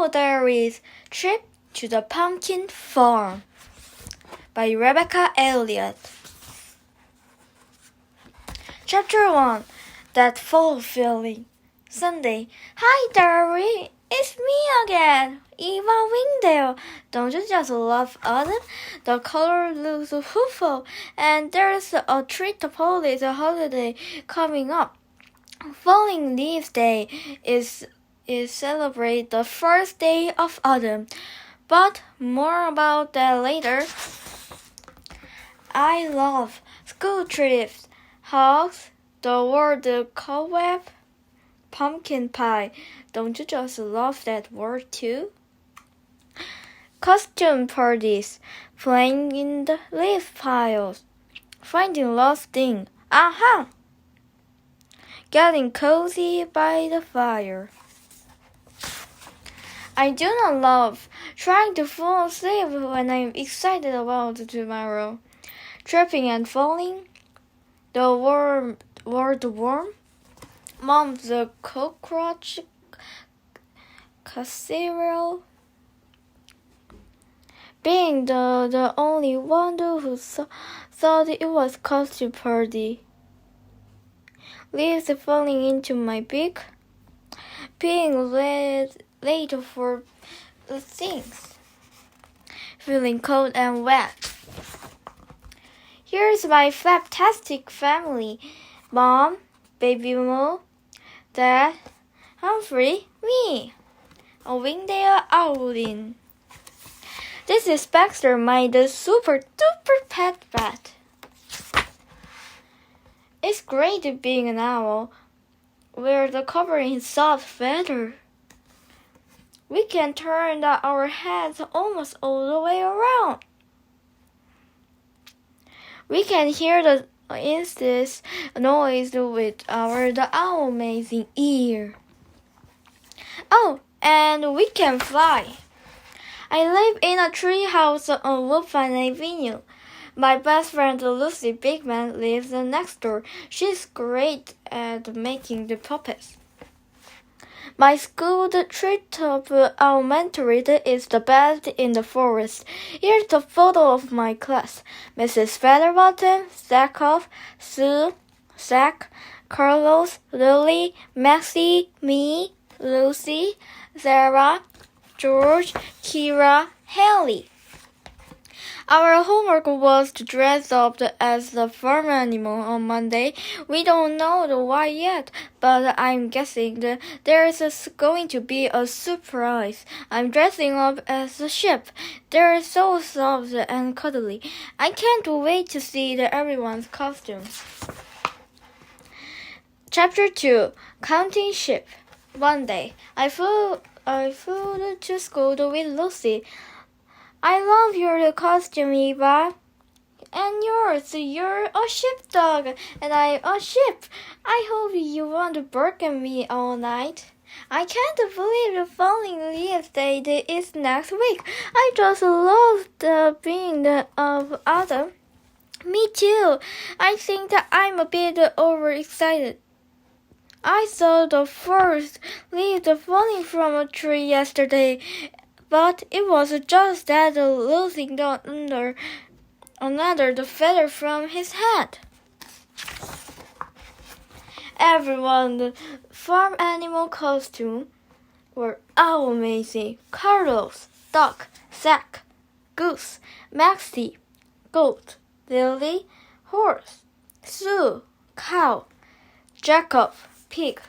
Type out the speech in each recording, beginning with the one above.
Our Diaries, Trip to the Pumpkin Farm by Rebecca Elliott. Chapter 1. That Fall Feeling. Sunday. Hi, Diary. It's me again, Eva Wingdale. Don't you just love autumn? The color looks hopeful, and there's a treat-police holiday coming up. Falling Leaves Day is celebrate the first day of autumn, but more about that later. I love school trips, hugs, the word cobweb, pumpkin pie. Don't you just love that word too? Costume parties, playing in the leaf piles, finding lost things. Aha! Getting cozy by the fire. I do not love trying to fall asleep when I'm excited about tomorrow. Tripping and falling. The word worm. Mom, the cockroach cereal. Being the only one who thought it was costume party. Leaves falling into my beak. Being late for things. Feeling cold and wet. Here's my fantastic family. Mom, baby Moo, Dad, Humphrey, me. A Wingdale Owlin. This is Baxter, my super duper pet rat. It's great being an owl, where the covering is soft feather. We can turn our heads almost all the way around. We can hear the instant noise with the owl amazing ear. Oh, and we can fly. I live in a tree house on Woodbine Avenue. My best friend Lucy Bigman lives next door. She's great at making the puppets. My school treetop elementary is the best in the forest. Here's a photo of my class. Mrs. Featherbottom, Zakoff, Sue, Zach, Carlos, Lily, Maxie, me, Lucy, Sarah, George, Kira, Haley. Our homework was to dress up as the farm animal on Monday. We don't know the why yet, but I'm guessing that there's going to be a surprise. I'm dressing up as a sheep. They're so soft and cuddly. I can't wait to see everyone's costumes. Chapter 2. Counting Sheep. Monday. I flew to school with Lucy. I love your costume, Eva. And yours. You're a sheepdog, and I'm a sheep. I hope you won't bark at me all night. I can't believe the Falling Leaves Day is next week. I just love the being of autumn. Me too. I think that I'm a bit overexcited. I saw the first leaves falling from a tree yesterday, but it was just that losing another feather from his head. Everyone's farm animal costume were all amazing. Carlos, duck, Zach, goose, Maxie, goat, Lily, horse, Sue, cow, Jacob, pig,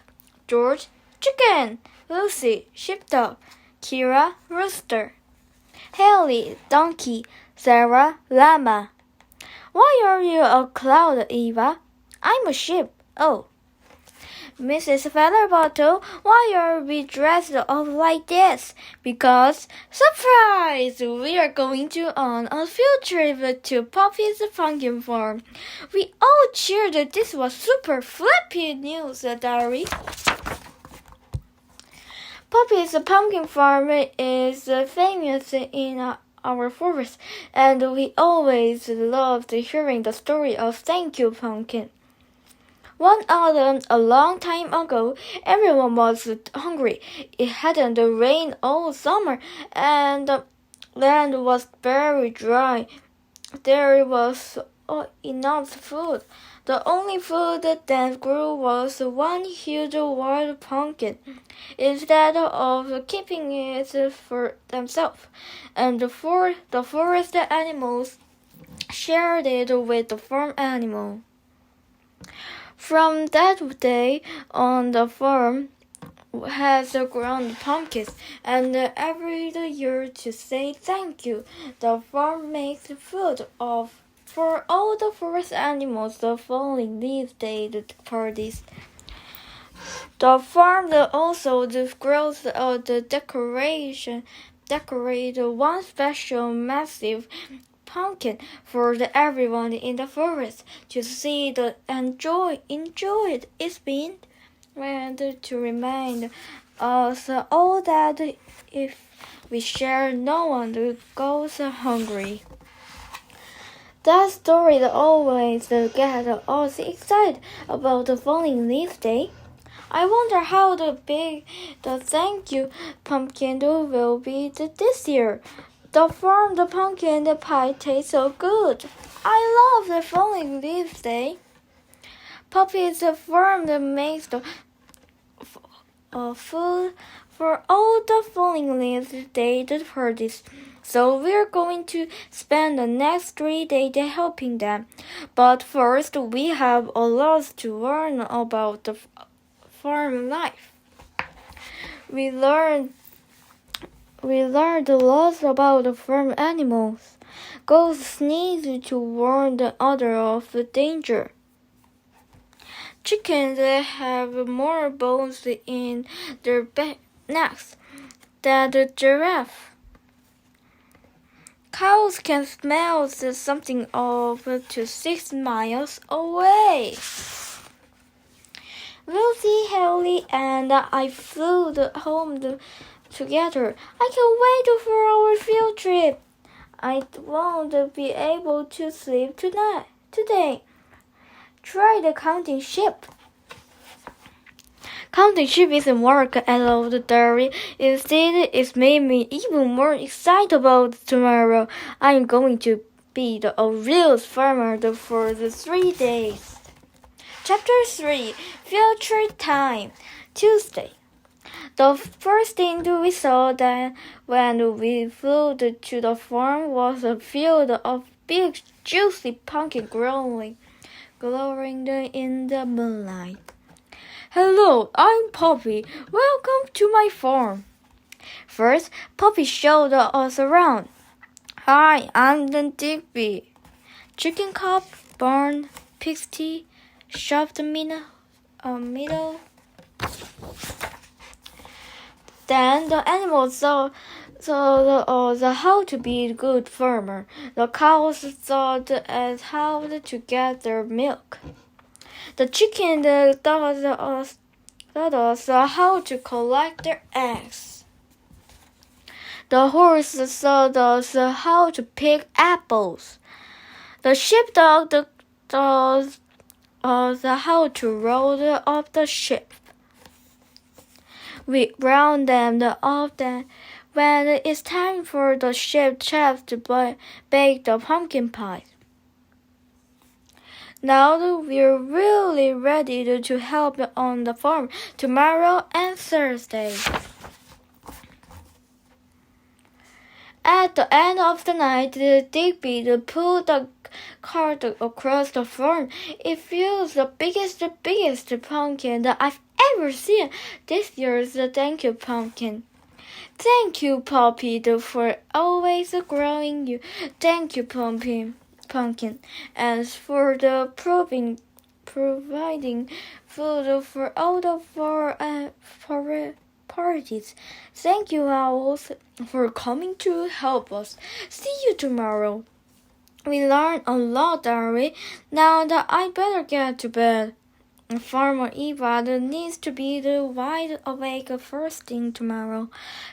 George, chicken, Lucy, sheepdog, Kira, rooster, Haley, donkey, Sarah, llama. Why are you a cloud, Eva? I'm a sheep. Oh. Mrs. Featherbottom, why are we dressed up like this? Because, surprise! We are going on a field trip to Poppy's pumpkin farm. We all cheered. This was super flappy news, Diary. Poppy's pumpkin farm is famous in our forest, and we always loved hearing the story of Thank You Pumpkin. One autumn, a long time ago, everyone was hungry. It hadn't rained all summer, and the land was very dry. There was enough food. The only food that grew was one huge wild pumpkin. Instead of keeping it for themselves, and for the forest animals shared it with the farm animal. From that day on, the farm has grown pumpkins, and every year to say thank you, the farm makes food for all the forest animals the following leaf day parties. The farm also grows the decorate one special massive pumpkin for everyone in the forest to see the enjoy it. It's been and to remind us all that if we share, no one goes hungry. That story always gets us excited about the falling leaf day. I wonder how big the thank you pumpkin will be this year. The pumpkin pie tastes so good. I love the falling leaf day. Poppy's farm makes the food for all the falling leaves day parties. So we're going to spend the next 3 days helping them. But first, we have a lot to learn about the farm life. We learned a lot about the farm animals. Goats sneeze to warn the other of the danger. Chickens have more bones in their necks than the giraffe. Cows can smell something up to 6 miles away. Lucy, Haley, and I flew home together. I can't wait for our field trip. I won't be able to sleep today. Try the counting sheep. Counting sheep isn't work at all, the diary. Instead, it's made me even more excited about tomorrow. I'm going to be a real farmer for the 3 days. Chapter 3, Field Trip Time, Tuesday. The first thing we saw when we flew to the farm was a field of big, juicy pumpkin glowing in the moonlight. Hello, I'm Poppy. Welcome to my farm. First, Poppy showed us around. Hi, I'm the Digby. Chicken coop, barn, pigsty, shop the middle. Then the animals saw how to be a good farmer. The cows taught us how to get their milk. The chicken taught us how to collect their eggs. The horse taught us how to pick apples. The sheepdog taught us how to roll up the sheep. We round them up when it's time for the sheep chef to bake the pumpkin pie. Now we're really ready to help on the farm tomorrow and Thursday. At the end of the night, Digby pulled the cart across the farm. It feels the biggest pumpkin that I've ever seen. This year's the thank you pumpkin. Thank you, Poppy, for always growing you. Thank you, pumpkin. As for the providing food for all the parties. Thank you, owls, for coming to help us. See you tomorrow. We learned a lot, diary. Now that I better get to bed. Farmer Eva needs to be wide awake first thing tomorrow.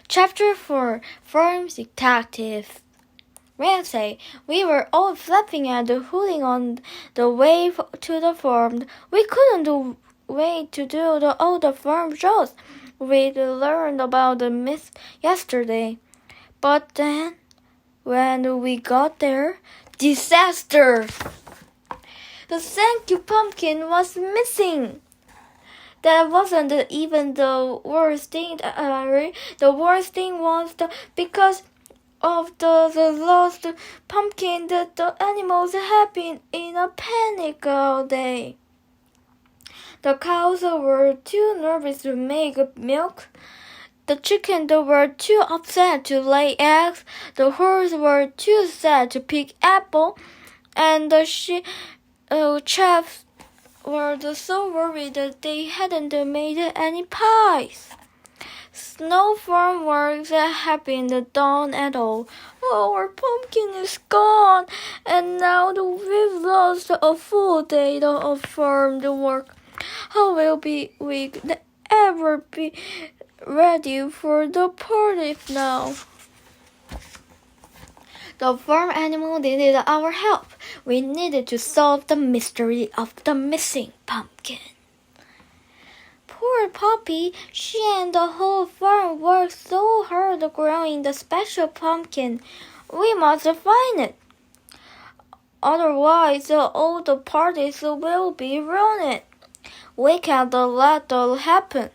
Chapter 4, Farm Detective. Wednesday, we were all flapping and hooting on the way to the farm. We couldn't wait to do all the farm shows we'd learned about the myth yesterday. But then, when we got there, disaster! The thank you pumpkin was missing. That wasn't even the worst thing. The worst thing was because of the lost pumpkin that the animals had been in a panic all day. The cows were too nervous to make milk. The chickens were too upset to lay eggs. The horses were too sad to pick apple. And the chaps were so worried that they hadn't made any pies. No farm work had been done at all. Our pumpkin is gone, and now we've lost a full day of farm work. How will we ever be ready for the party now? The farm animal needed our help. We needed to solve the mystery of the missing pumpkin. Poor Poppy, she and the whole farm worked so hard growing the special pumpkin. We must find it. Otherwise, all the parties will be ruined. We can't let that happen.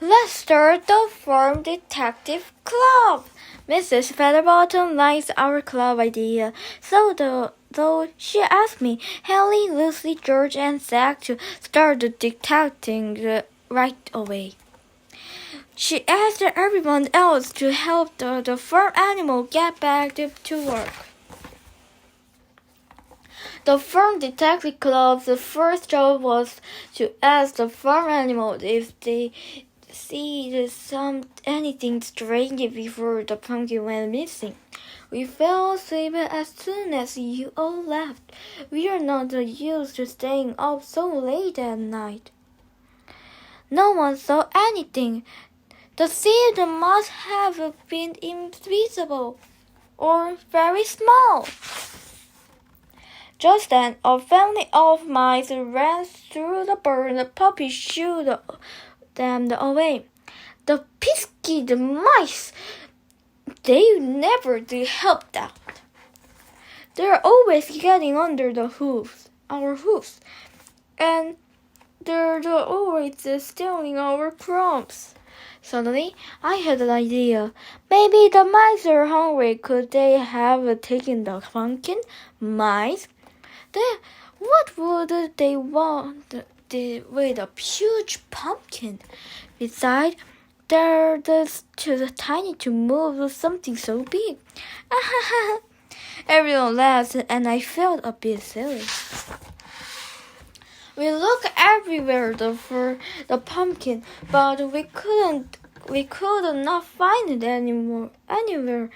Let's start the Farm Detective Club. Mrs. Featherbottom likes our club idea, so though she asked me, Haley, Lucy, George, and Zach to start detecting right away. She asked everyone else to help the farm animal get back to work. The Farm Detective Club's first job was to ask the farm animals if they see anything strange before the pumpkin went missing. We fell asleep as soon as you all left. We are not used to staying up so late at night. No one saw anything. The seed must have been invisible or very small. Just then, a family of mice ran through the barn. The puppy shooed them away. The pesky mice! They never do help out. They're always getting under our hoofs, and they're always stealing our crumbs. Suddenly, I had an idea. Maybe the mice are hungry. Could they have taken the pumpkin? Mice? What would they want with a huge pumpkin? Besides, they're too tiny to move something so big. Everyone laughed, and I felt a bit silly. We looked everywhere for the pumpkin, but we could not find it anywhere.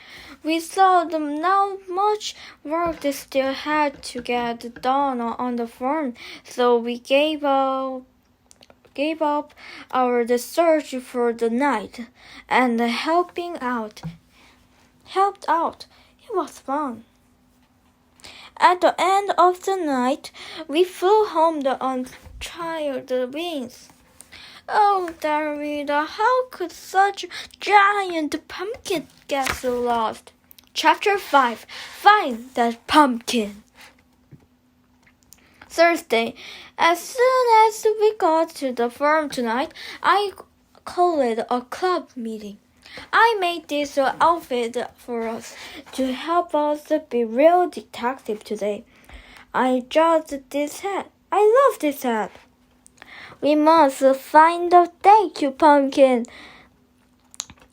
We saw how much work they still had to get done on the farm, so we gave up our search for the night and helped out. It was fun. At the end of the night, we flew home on tired wings. Oh, Darita, how could such a giant pumpkin get so lost? Chapter 5. Find that pumpkin. Thursday. As soon as we got to the farm tonight, I called a club meeting. I made this outfit for us to help us be real detective today. I chose this hat. I love this hat. We must find the thank you pumpkin.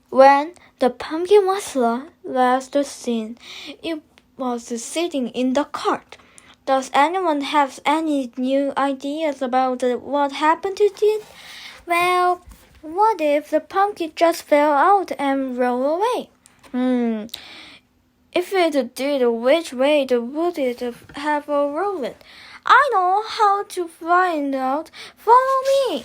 When the pumpkin was last seen, it was sitting in the cart. Does anyone have any new ideas about what happened to it? Well, what if the pumpkin just fell out and rolled away? If it did, which way would it have rolled? I know how to find out. Follow me.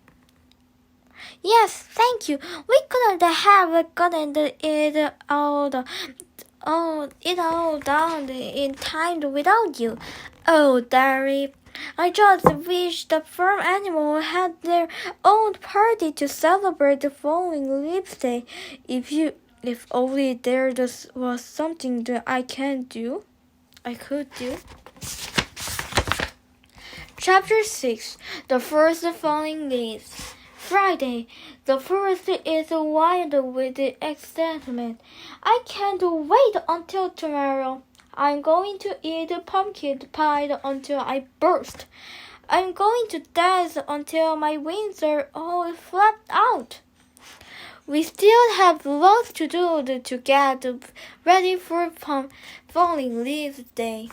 Yes, thank you. We couldn't have gotten it all done in time without you. Oh, Diary, I just wish the farm animal had their own party to celebrate the following Leap Day. If only there was something that I could do. Chapter 6. The first falling leaves. Friday. The forest is wild with excitement. I can't wait until tomorrow. I'm going to eat pumpkin pie until I burst. I'm going to dance until my wings are all flapped out. We still have lots to do to get ready for Falling Leaves Day.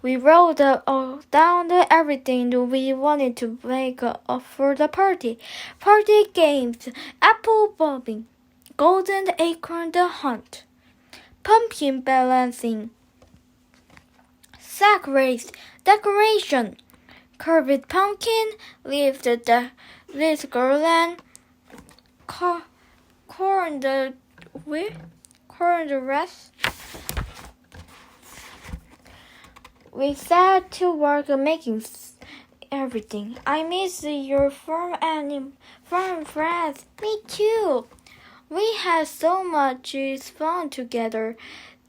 We wrote down everything we wanted to make for the party. Party games, apple bobbing, golden acorn hunt, pumpkin balancing, sack race, decoration, curved pumpkin, leaf garland, corn the rest. We set to work making everything. I miss your farm friends. Me too. We had so much fun together.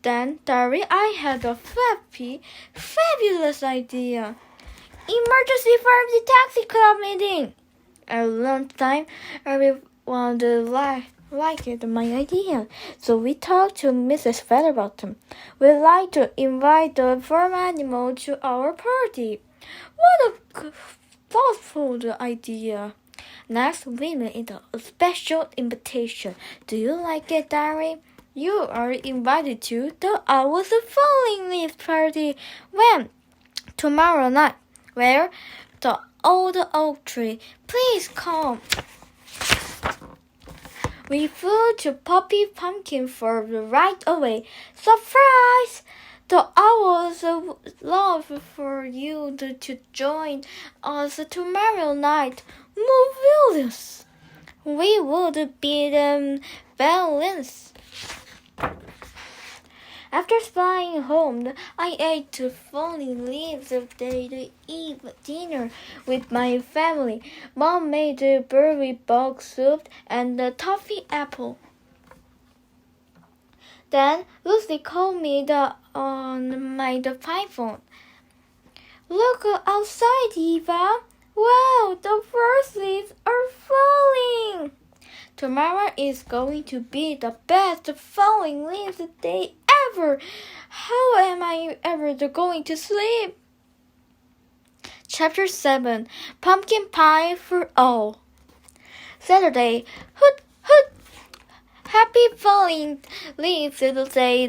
Then, Diary, I had a fabulous idea. Emergency farm taxi club meeting. At lunchtime, everyone liked my idea, so we talked to Mrs. Featherbottom. We'd like to invite the farm animal to our party. What a thoughtful idea! Next, we made a special invitation. Do you like it, Diary? You are invited to the Owl's Falling Leaves party. When? Tomorrow night. Where? The old oak tree. Please come. We flew to Poppy Pumpkin Farm right away. Surprise! The owls love for you to join us tomorrow night. Marvelous! We would be balanced. After flying home, I ate the Falling Leaves Day dinner with my family. Mom made the berry bog soup and the toffee apple. Then Lucy called me on my phone. Look outside, Eva. Wow, the first leaves are falling. Tomorrow is going to be the best Falling Leaves Day ever. How am I ever going to sleep? Chapter 7. Pumpkin Pie for All. Saturday. Hoot, hoot. Happy Falling Leaves Day.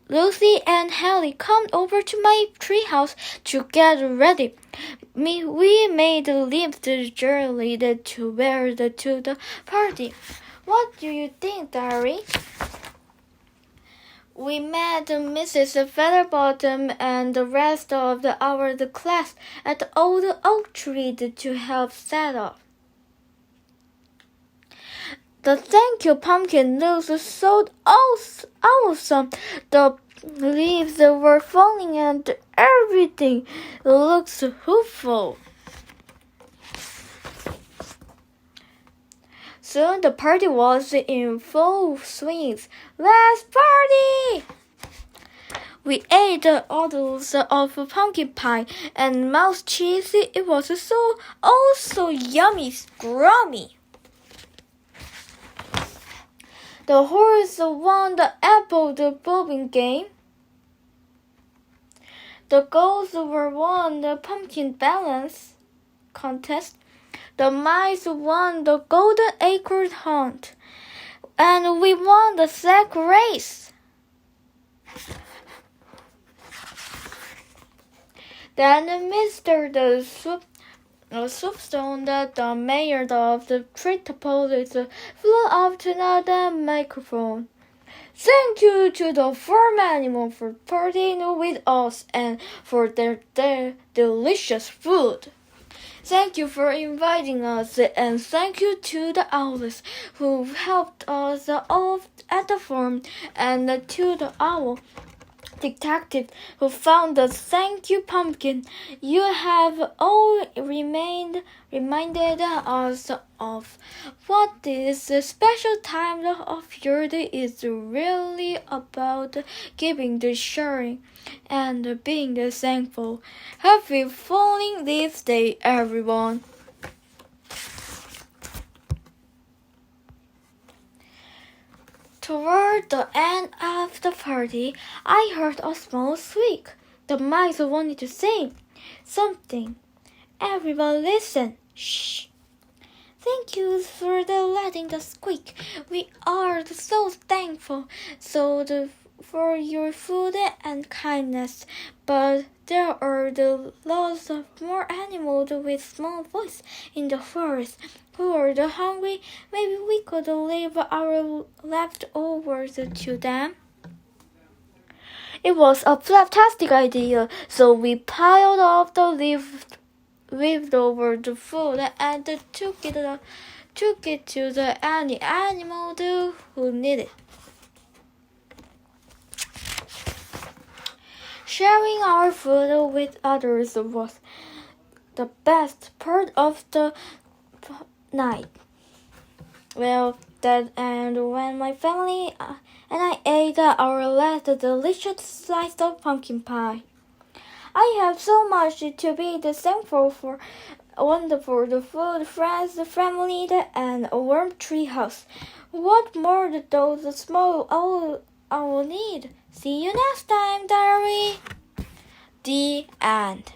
Lucy and Hallie come over to my treehouse to get ready. We made leaves jelly to wear to the party. What do you think, Diary? We met Mrs. Featherbottom and the rest of our class at the old oak tree to help set up. The thank you pumpkin looks so awesome. The leaves were falling and everything looks hopeful. Soon the party was in full swing. Let's party! We ate oodles of pumpkin pie and mouse cheese. It was so yummy, scrummy. The horse won the apple bobbing game. The girls won the pumpkin balance contest. The mice won the golden acorn hunt. And we won the sack race. Then Mr. the Soapstone, the mayor of the Tritopolis, flew up to the microphone. Thank you to the farm animal for partying with us and for their delicious food. Thank you for inviting us, and thank you to the owls who helped us all at the farm, and to the owl detective who found us. Thank you, Pumpkin. You have all reminded us of what this special time of your day is really about: giving, the sharing, and being thankful. Happy Falling Leaves Day, everyone. Toward the end of the party, I heard a small squeak. The mice wanted to say something. Everyone listen. Shh. Thank you for letting the squeak. We are so thankful for your food and kindness. But there are lots of more animals with small voices in the forest who are hungry. Maybe we could leave our leftovers to them. It was a fantastic idea, so we piled up the leftover food and took it to any animal who needed it. Sharing our food with others was the best part of the night. Well, and when my family and I ate our last delicious slice of pumpkin pie. I have so much to be thankful for: wonderful food, friends, family, and a warm tree house. What more does a small owl need? See you next time, diary. The end.